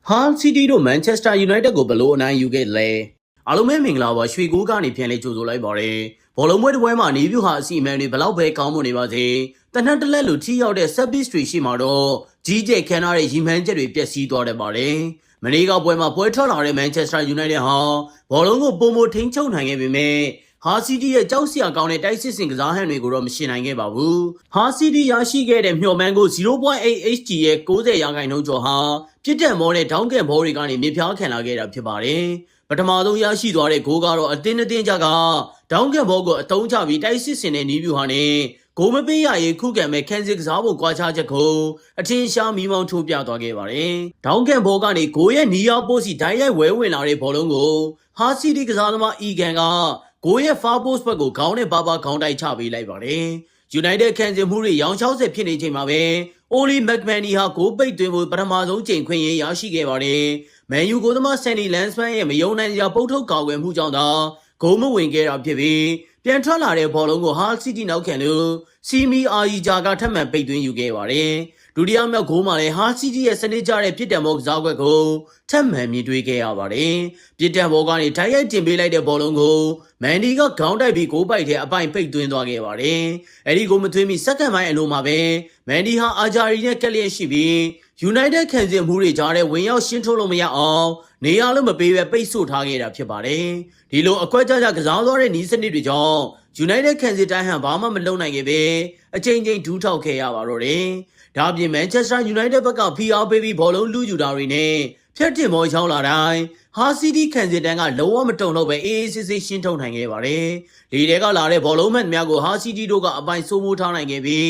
Hull City တို့ Manchester United ကိုဘလို့အနိုင်ယူခဲ့လဲအားလုံးပဲမင်္ဂလာပါရွှေကိုးကနေပြန်လေးကြိုဆိုလိုက်ပါရယ်ဘောလုံးပွဲတစ်ပွဲမှာနေပြူဟာအစီအမံတွေဘလောက်ပဲကောင်းမွန်နေပါစေတနက်တလက်လိုထိရောက်တဲ့ Service Street ရှိမှာတော့ကြီးကျယ်ခမ်းနားတဲ့ရီမှန်းချက်တွေပျက်စီးသွားတယ်ပါတယ်မနေ့ကပွဲမှာပွဲထွက်လာတဲ့ Manchester United ဟာဘောလုံးကိုပုံမထိန်းချုပ်နိုင်ခဲ့ပေမဲ့ဟာစီတီရဲ့ကြောက်စရာကောင်းတဲ့တိုက်စစ်စင်ကစားဟန်တွေကိုတော့မရှင်နိုင်ခဲ့ပါဘူး။ဟာစီတီရရှိခဲ့တဲ့မျှော်မှန်းကို 0.8 HG ရဲ့90ရာခိုင်နှုန်းကျော်ဟာပြစ်ဒဏ်ဘောနဲ့ဒေါင်းကန်ဘောတွေကနေမြပြားခံလာခဲ့တာဖြစ်ပါတယ်။ပထမဆုံးရရှိသွားတဲ့ဂိုးကတော့အတင်းကြကဒေါင်းကန်ဘောကိုအတုံးချပြီးတိုက်စစ်စင်တဲ့နီးဗျူဟာနဲ့ဂိုးမပေးရရေးခုခံမဲ့ခန်းစစ်ကစားဖို့ကြွားချချက်ကိုအထင်ရှားမီးမောင်းထိုးပြသွားခဲ့ပါတယ်။ဒေါင်းကန်ဘောကနေဂိုးရဲ့နီးရောက်ပို့စီဒိုင်းရိုက်ဝဲဝင်လာတဲ့ဘောလုံးကိုဟာစီတီကစားသမားအီဂန်ကကိုရဲ့ far post ဘက်ကိုခေါင်းနဲ့ပါခေါင်းတိုက်ချပေးလိုက်ပါတယ်။ United ခံစစ်မှုတွေရောင်60ဖြစ်နေချိန်မှာပဲ Oli McManny ဟာဂိုးပိတ်သွင်းဖို့ပထမဆုံးချိန်ခွင့်ရရှိခဲ့ပါတယ်။ Man U ကိုသမား Sandy Lansman ရဲ့မယုံနိုင်စရာပုတ်ထုတ်ကာကွယ်မှုကြောင့်သာဂိုးမဝင်ခဲ့တာဖြစ်ပြီးပြန်ထွက်လာတဲ့ဘောလုံးကို Hull City နောက်ခံလို့ Simi Aija ကထပ်မံပိတ်သွင်းယူခဲ့ပါတယ်။ဒုတိယမြောက်ဂိုးမှာလည်း Hull City ရဲ့စနစ်ကျတဲ့ပြစ်ဒဏ်ဘောကစားကွက်ကိုထပ်မံမြင်တွေ့ခဲ့ရပါတယ်။ပြစ်ဒဏ်ဘောကနေတိုက်ရိုက်တင်ပေးလိုက်တဲ့ဘောလုံးကိုမန်ဒီကခေါင်းတိုက်ပြီးဂိုးပိုက်တဲ့အပိုင်ပိတ်သွင်းသွားခဲ့ပါတယ်။အဲဒီဂိုးမသွင်းမီစက္ကန့်ပိုင်းအလိုမှာပဲမန်ဒီဟာအာဂျာရီနဲ့ကက်လျက်ရှိပြီး United ခံစစ်မှုတွေကြားထဲဝင်ရောက်ရှင်းထုတ်လို့မရအောင်နေရာလုံးမပေးပဲပိတ်ဆို့ထားခဲ့တာဖြစ်ပါတယ်။ဒီလိုအကွက်ကြကစားသွားတဲ့နီးစနစ်တွေကြောင့် United ခံစစ်တိုင်းဟန်ဘာမှမလုပ်နိုင်ခဲ့ပဲအချိန်ချင်းဒူးထောက်ခဲ့ရပါတော့တယ်။ဒါအပြင် Manchester United ဘက်က PR ပေးပြီးဘောလုံးလူယူတာတွေနဲ့ဖြတ်တင်ဘောရောက်လာတိုင်းဟာစီတီခံစစ်တန်းကလုံးဝမတုံတော့ပဲအေးအေးဆေးဆေးရှင်းထုတ်နိုင်ခဲ့ပါတယ်။ဒီတဲကလာတဲ့ဘောလုံးမှန်များကိုဟာစီတီတို့ကအပိုင်စိုးမိုးထားနိုင်ခဲ့ပြီး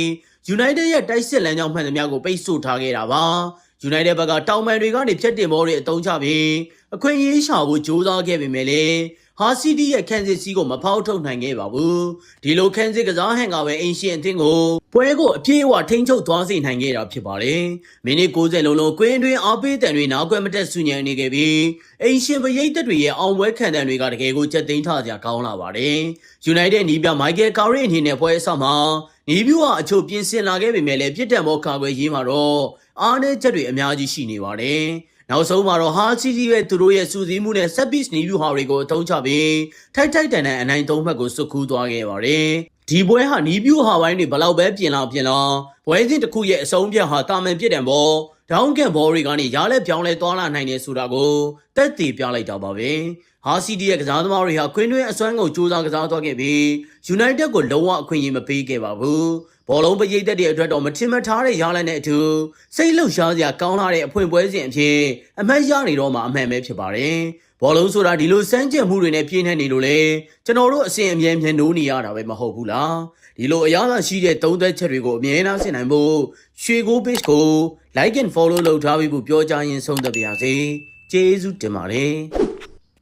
United ရဲ့တိုက်စစ်လမ်းကြောင်းမှန်များကိုပိတ်ဆို့ထားခဲ့တာပါ။ United ဘက်ကတောင်ပန်တွေကနေဖြတ်တင်ဘောတွေအတုံးချပြီးအခွင့်အရေးရှာဖို့ကြိုးစားခဲ့ပေမဲ့လည်းဟာစီတီရဲ့ခံစစ်စီးကိုမဖောက်ထုတ်နိုင်ခဲ့ပါဘူးဒီလိုခံစစ်ကစားဟန်ကပဲအင်ရှင်အသင်းကိုပွဲကိုအပြည့်အဝထိန်းချုပ်သွားစေနိုင်ခဲ့တာဖြစ်ပါတယ်မိနစ်60လုံးကွင်းတွင်အားပေးတန်တွေနောက်ကွယ်မတက်ဆူညံနေခဲ့ပြီးအင်ရှင်ပရိသတ်တွေရဲ့အောင်ပွဲခံတန်တွေကတကယ်ကိုချက်သိမ်းထားစရာကောင်းလာပါတယ် United နီးပြမိုက်ကယ်ကာရီအနေနဲ့ပွဲအဆောက်မှာနီးဗျူဟာအချို့ပြင်ဆင်လာခဲ့ပေမဲ့လည်းပြစ်ဒဏ်ဘောကာကွယ်ရေးမှာတော့အားနည်းချက်တွေအများကြီးရှိနေပါတယ်နောက်ဆုံးမှာတော့ဟာစီတီရဲ့သူတို့ရဲ့စူးစီးမှုနဲ့ဆက်ပစ်နီးဗျူဟာတွေကိုအသုံးချပြီးထိုက်တန်တဲ့အနိုင်သုံးမှတ်ကိုစုခူးသွားခဲ့ပါတယ်။ဒီပွဲဟာနီးဗျူဟာပိုင်းတွေဘလောက်ပဲပြင်လာပွဲစဉ်တစ်ခုရဲ့အဆုံးဖြတ်ဟာတာမန်ပြစ်ဒဏ်ဘောဒေါင်းကန်ဘောတွေကနေရားလက်ပြောင်းလဲသွားလာနိုင်တယ်ဆိုတာကိုတက်တည်ပြလိုက်တာပါပဲ။ဟာစီတီရဲ့ကစားသမားတွေဟာခွင်းတွင်းအစွမ်းကုန်စူးစမ်းကစားသွားခဲ့ပြီး United ကိုလုံးဝအခွင့်အရေးမပေးခဲ့ပါဘူး။ဘောလုံးပရိသတ်တွေအတွက်တော့မထင်မှတ်ထားတဲ့ရလဒ်နဲ့အတူစိတ်လှုပ်ရှားစရာကောင်းလာတဲ့အဖွင့်ပွဲစဉ်အဖြစ်အမှတ်ရနေတော့မှအမှန်ပဲဖြစ်ပါတယ်။ဘောလုံးဆိုတာဒီလိုစမ်းကြက်မှုတွေနဲ့ပြည့်နှက်နေလို့လေကျွန်တော်တို့အစဉ်အမြဲမြင်နိုးနေရတာပဲမဟုတ်ဘူးလား။ဒီလိုအရာသာရှိတဲ့သုံးသက်ချက်တွေကိုအမြဲတမ်းဆင်နိုင်ဖို့ရွှေကို page ကို like and follow လုပ်ထားပြီးပြောကြရင်ဆုံးသက်ပါရစေ။ကျေးဇူးတင်ပါတယ်။